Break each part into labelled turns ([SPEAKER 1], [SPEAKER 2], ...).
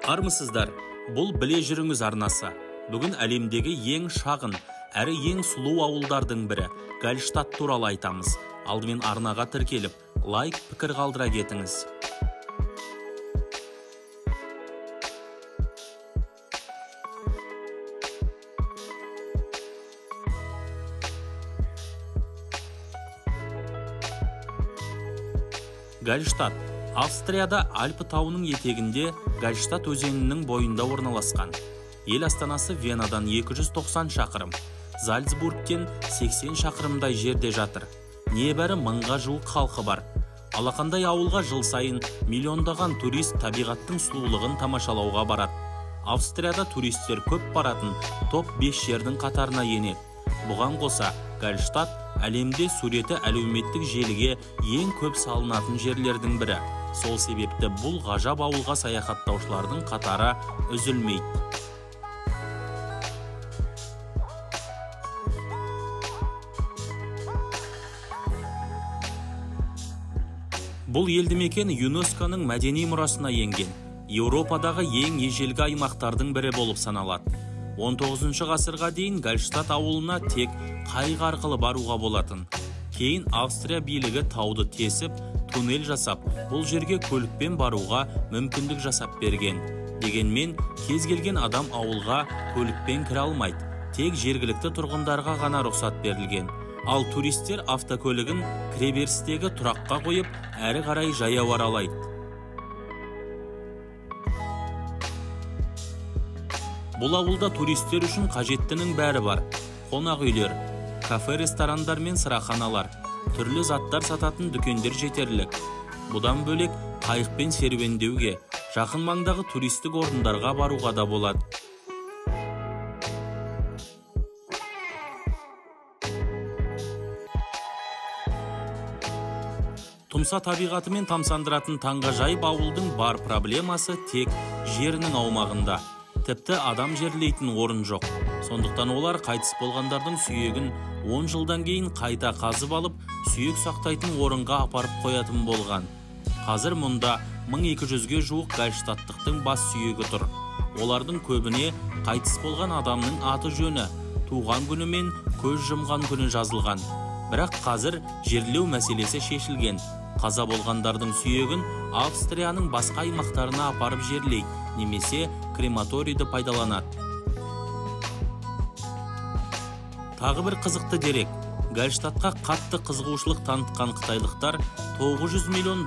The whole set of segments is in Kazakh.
[SPEAKER 1] Армысыздар, бұл біле жүріңіз арнасы. Бүгін әлемдегі ең шағын, әрі ең сұлу ауылдардың бірі Гальштадт туралы айтамыз. Алдымен арнаға тіркеліп, лайк, пікір қалдыра кетіңіз. Гальштадт Австрияда Альпі тауының етегінде Гальштадт өзенінің бойында орналасқан. Ел астанасы Венадан 290 шақырым, Зальцбургтен 80 шақырымдай жерде жатыр. Небәрі 1000-ға жуық халқы бар. Алақандай ауылға жыл сайын миллиондаған турист табиғаттың сұлулығын тамашалауға барады. Австрияда туристер көп баратын топ 5 жердің қатарына енеді. Бұған қоса, Гальштадт әлемде суреті әлеуметтік желіге ең көп салынатын жерлердің бірі. Сол себепті бұл ғажап ауылға саяхаттаушылардың қатары үзілмейді. Бұл елді мекен ЮНЕСКО-ның мәдени мұрасына енген. Еуропадағы ең ежелгі аймақтардың бірі болып саналады. 19 ғасырға дейін Гальштадт ауылына тек қайық арқылы баруға болатын. Кейін Австрия билігі тауды тесіп, туннель жасап, бұл жерге көлікпен баруға мүмкіндік жасап берген. Дегенмен, кез келген адам ауылға көлікпен кіре алмайды. Тек жергілікті тұрғындарға ғана рұқсат берілген. Ал туристер автокөлігін кіреберістегі тұраққа қойып, әрі қарай жаяу аралайды. Бұл ауылда туристер үшін қажеттінің бәрі бар. Қонақ үйлер, кафе, ресторандар мен сыраханалар, түрлі заттар сататын дүкендер жетерлік. Бұдан бөлек қайықпен серуендеуге, жақын маңдағы туристік орындарға баруға да болады. Тұмса табиғатымен тамсандыратын таңғажайып ауылдың бар проблемасы тек жерінің аумағында. Тіпті адам жерлейтін орын жоқ. Сондықтан олар қайтыс болғандардың сүйегін 10 жылдан кейін қайта қазып алып, сүйек сақтайтын орынға апарып қоятын болған. Қазір мұнда 1200-ге жуық гальштадттықтың бас сүйегі тұр. Олардың көбіне қайтыс болған адамның аты жөні, туған күні мен көз жұмған күні жазылған. Бірақ қазір жерлеу мәселесі шешілген. Қаза болғандардың сүйегін Австрияның басқа аймақтарына апарып жерлейді, немесе крематорийді пайдаланады. Тағы бір қызықты дерек. Гальштадтқа қатты қызығушылық танытқан қытайлықтар $900 миллион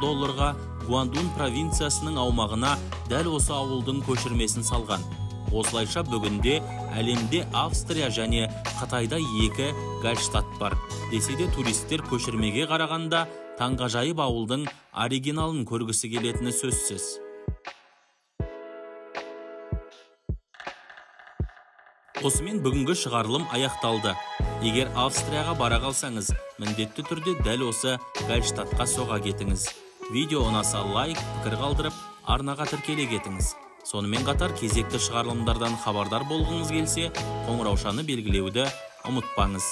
[SPEAKER 1] Гуандун провинциясының аумағына дәл осы ауылдың көшірмесін салған. Осылайша бүгінде әлемде Австрия және Қытайда 2 Гальштадт бар. Десе де туристер көшірмеге қарағанда таңғажайып ауылдың оригиналын көргісі келетіні сөзсіз. Осымен бүгінгі шығарылым аяқталды. Егер Австрияға бара қалсаңыз, міндетті түрде дәл осы Гальштадтқа соға кетіңіз. Видео ұнаса лайк, пікір қалдырып, арнаға тіркеле кетіңіз. Сонымен қатар кезекті шығарылымдардан хабардар болғыңыз келсе, қоңыраушаны белгілеуді ұмытпаңыз.